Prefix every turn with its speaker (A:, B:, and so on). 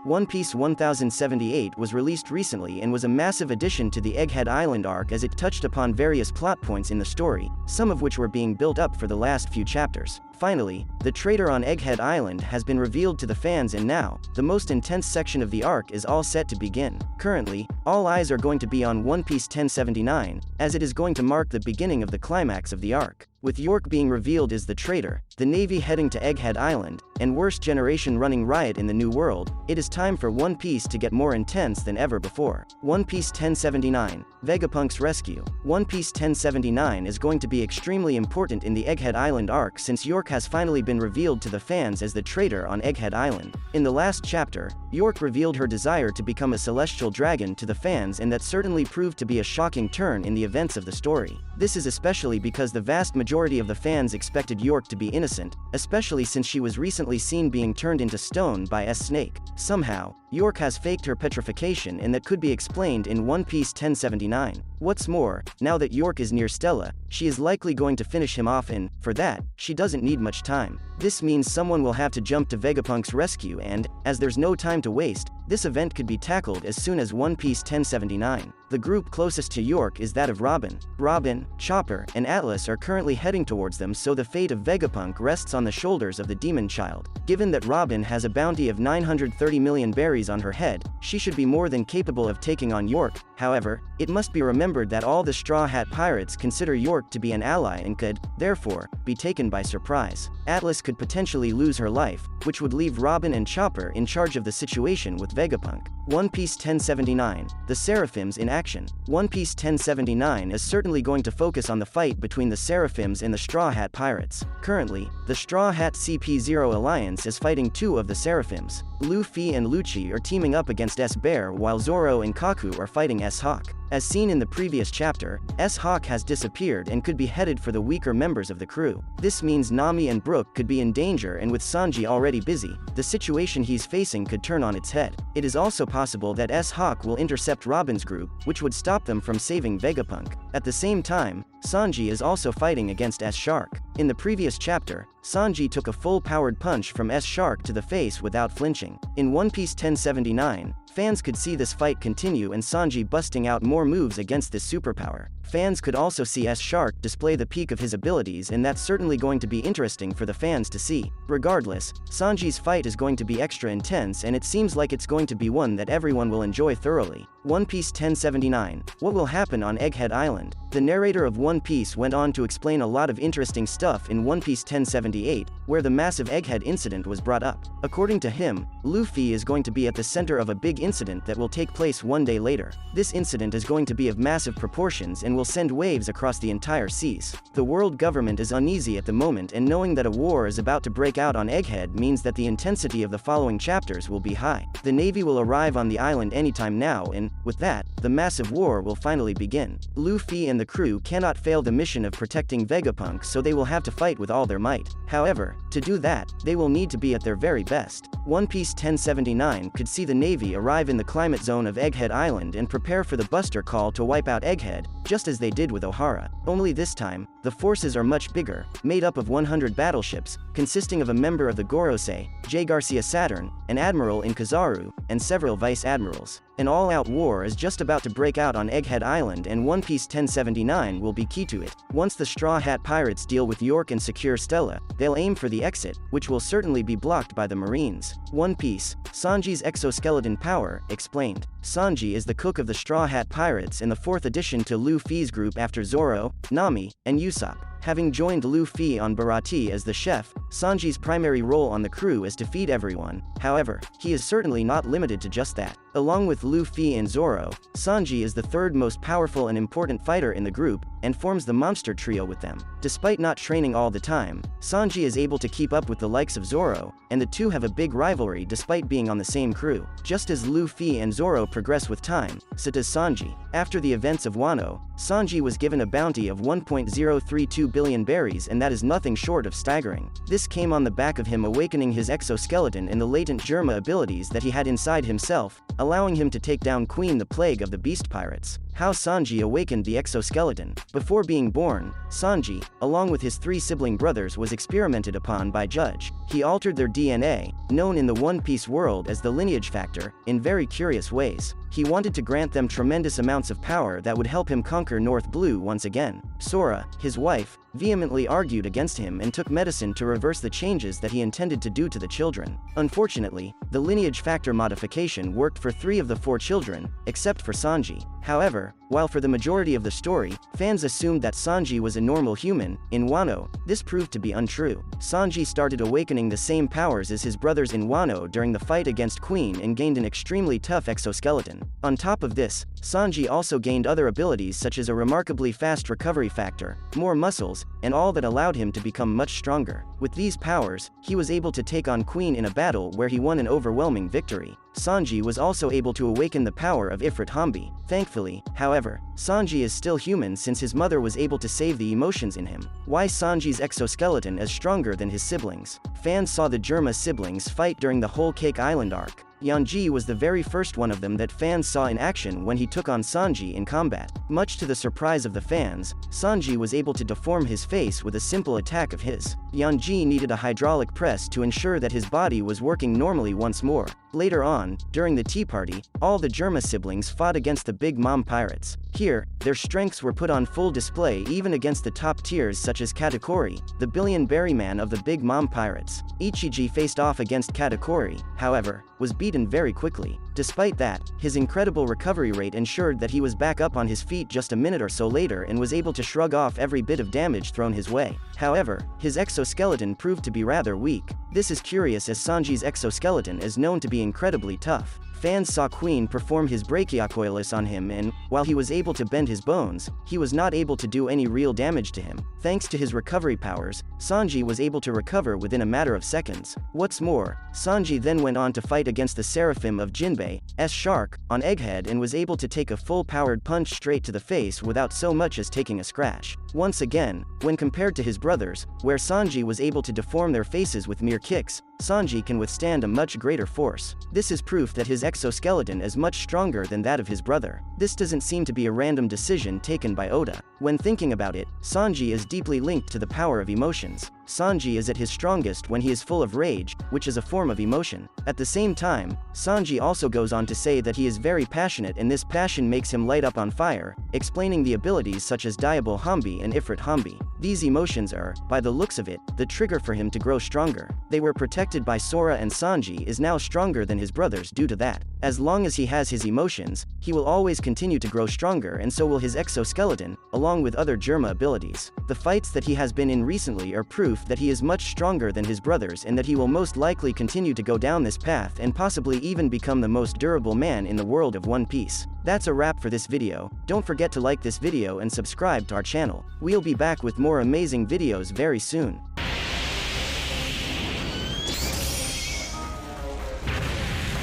A: One Piece 1078 was released recently and was a massive addition to the Egghead Island arc as it touched upon various plot points in the story, some of which were being built up for the last few chapters. Finally, the traitor on Egghead Island has been revealed to the fans, and now, the most intense section of the arc is all set to begin. Currently, all eyes are going to be on One Piece 1079, as it is going to mark the beginning of the climax of the arc. With York being revealed as the traitor, the Navy heading to Egghead Island, and Worst Generation running riot in the New World, it is time for One Piece to get more intense than ever before. One Piece 1079, Vegapunk's Rescue. One Piece 1079 is going to be extremely important in the Egghead Island arc since York has finally been revealed to the fans as the traitor on Egghead Island. In the last chapter, York revealed her desire to become a celestial dragon to the fans, and that certainly proved to be a shocking turn in the events of the story. This is especially because the vast majority of the fans expected York to be innocent, especially since she was recently seen being turned into stone by S-Snake. Somehow, York has faked her petrification, and that could be explained in One Piece 1079. What's more, now that York is near Stella, she is likely going to finish him off, and, for that, she doesn't need much time. This means someone will have to jump to Vegapunk's rescue, and, as there's no time to waste, this event could be tackled as soon as One Piece 1079. The group closest to York is that of Robin. Robin, Chopper, and Atlas are currently heading towards them, so the fate of Vegapunk rests on the shoulders of the Demon Child. Given that Robin has a bounty of 930 million berries on her head, she should be more than capable of taking on York. However, it must be remembered that all the Straw Hat Pirates consider York to be an ally and could, therefore, be taken by surprise. Atlas could potentially lose her life, which would leave Robin and Chopper in charge of the situation with Vegapunk. One Piece 1079, The Seraphims in Action. One Piece 1079 is certainly going to focus on the fight between the Seraphims and the Straw Hat Pirates. Currently, the Straw Hat CP0 Alliance is fighting two of the Seraphims. Luffy and Lucci are teaming up against S-Bear, while Zoro and Kaku are fighting S-Hawk. As seen in the previous chapter, S-Hawk has disappeared and could be headed for the weaker members of the crew. This means Nami and Brook could be in danger, and with Sanji already busy, the situation he's facing could turn on its head. It is also possible that S-Hawk will intercept Robin's group, which would stop them from saving Vegapunk. At the same time, Sanji is also fighting against S-Shark. In the previous chapter, Sanji took a full-powered punch from S-Shark to the face without flinching. In One Piece 1079, fans could see this fight continue and Sanji busting out more moves against this superpower. Fans could also see S-Shark display the peak of his abilities, and that's certainly going to be interesting for the fans to see. Regardless, Sanji's fight is going to be extra intense, and it seems like it's going to be one that everyone will enjoy thoroughly. One Piece 1079, What will happen on Egghead Island? The narrator of One Piece went on to explain a lot of interesting stuff in One Piece 1078, where the massive Egghead incident was brought up. According to him, Luffy is going to be at the center of a big incident that will take place one day later. This incident is going to be of massive proportions and will send waves across the entire seas. The world government is uneasy at the moment, and knowing that a war is about to break out on Egghead means that the intensity of the following chapters will be high. The Navy will arrive on the island anytime now, and, with that, the massive war will finally begin. Luffy and the crew cannot fail the mission of protecting Vegapunk, so they will have to fight with all their might. However, to do that, they will need to be at their very best. One Piece 1079 could see the Navy arrive in the climate zone of Egghead Island and prepare for the Buster Call to wipe out Egghead, just as they did with Ohara. Only this time, the forces are much bigger, made up of 100 battleships, consisting of a member of the Gorosei, J. Garcia Saturn, an admiral in Kizaru, and several vice-admirals. An all-out war is just about to break out on Egghead Island, and One Piece 1079 will be key to it. Once the Straw Hat Pirates deal with York and secure Stella, they'll aim for the exit, which will certainly be blocked by the Marines. One Piece, Sanji's exoskeleton power, explained. Sanji is the cook of the Straw Hat Pirates and the fourth addition to Luffy's group after Zoro, Nami, and Usopp. Having joined Luffy on Baratie as the chef, Sanji's primary role on the crew is to feed everyone. However, he is certainly not limited to just that. Along with Luffy and Zoro, Sanji is the third most powerful and important fighter in the group, and forms the monster trio with them. Despite not training all the time, Sanji is able to keep up with the likes of Zoro, and the two have a big rivalry despite being on the same crew. Just as Luffy and Zoro progress with time, so does Sanji. After the events of Wano, Sanji was given a bounty of 1.032 billion berries, and that is nothing short of staggering. This came on the back of him awakening his exoskeleton and the latent Germa abilities that he had inside himself, allowing him to take down Queen the Plague of the Beast Pirates. How Sanji awakened the exoskeleton. Before being born, Sanji, along with his 3 sibling brothers, was experimented upon by Judge. He altered their DNA, known in the One Piece world as the lineage factor, in very curious ways. He wanted to grant them tremendous amounts of power that would help him conquer North Blue once again. Sora, his wife, vehemently argued against him and took medicine to reverse the changes that he intended to do to the children. Unfortunately, the lineage factor modification worked for 3 of the 4 children, except for Sanji. However, while for the majority of the story, fans assumed that Sanji was a normal human, in Wano, this proved to be untrue. Sanji started awakening the same powers as his brothers in Wano during the fight against Queen and gained an extremely tough exoskeleton. On top of this, Sanji also gained other abilities such as a remarkably fast recovery factor, more muscles, and all that allowed him to become much stronger. With these powers, he was able to take on Queen in a battle where he won an overwhelming victory. Sanji was also able to awaken the power of Ifrit Hambi. Thankfully, however, Sanji is still human since his mother was able to save the emotions in him. Why Sanji's exoskeleton is stronger than his siblings. Fans saw the Germa siblings fight during the Whole Cake Island arc. Yanji was the very first one of them that fans saw in action when he took on Sanji in combat. Much to the surprise of the fans, Sanji was able to deform his face with a simple attack of his. Yanji needed a hydraulic press to ensure that his body was working normally once more. Later on, during the Tea Party, all the Germa siblings fought against the Big Mom pirates. Here, their strengths were put on full display even against the top tiers such as Katakuri, the Billion Berryman of the Big Mom pirates. Ichiji faced off against Katakuri, however, was beaten very quickly. Despite that, his incredible recovery rate ensured that he was back up on his feet just a minute or so later and was able to shrug off every bit of damage thrown his way. However, his exoskeleton proved to be rather weak. This is curious as Sanji's exoskeleton is known to be incredibly tough. Fans saw Queen perform his Brachiocoilus on him and, while he was able to bend his bones, he was not able to do any real damage to him. Thanks to his recovery powers, Sanji was able to recover within a matter of seconds. What's more, Sanji then went on to fight against the Seraphim of Jinbei's shark on Egghead and was able to take a full-powered punch straight to the face without so much as taking a scratch. Once again, when compared to his brothers, where Sanji was able to deform their faces with mere kicks, Sanji can withstand a much greater force. This is proof that his exoskeleton is much stronger than that of his brother. This doesn't seem to be a random decision taken by Oda. When thinking about it, Sanji is deeply linked to the power of emotions. Sanji is at his strongest when he is full of rage, which is a form of emotion. At the same time, Sanji also goes on to say that he is very passionate and this passion makes him light up on fire, explaining the abilities such as Diable Hambi and Ifrit Hambi. These emotions are, by the looks of it, the trigger for him to grow stronger. They were protected by Sora and Sanji is now stronger than his brothers due to that. As long as he has his emotions, he will always continue to grow stronger and so will his exoskeleton, along with other Germa abilities. The fights that he has been in recently are proof that he is much stronger than his brothers and that he will most likely continue to go down this path and possibly even become the most durable man in the world of One Piece. That's a wrap for this video. Don't forget to like this video and subscribe to our channel. We'll be back with more amazing videos very soon.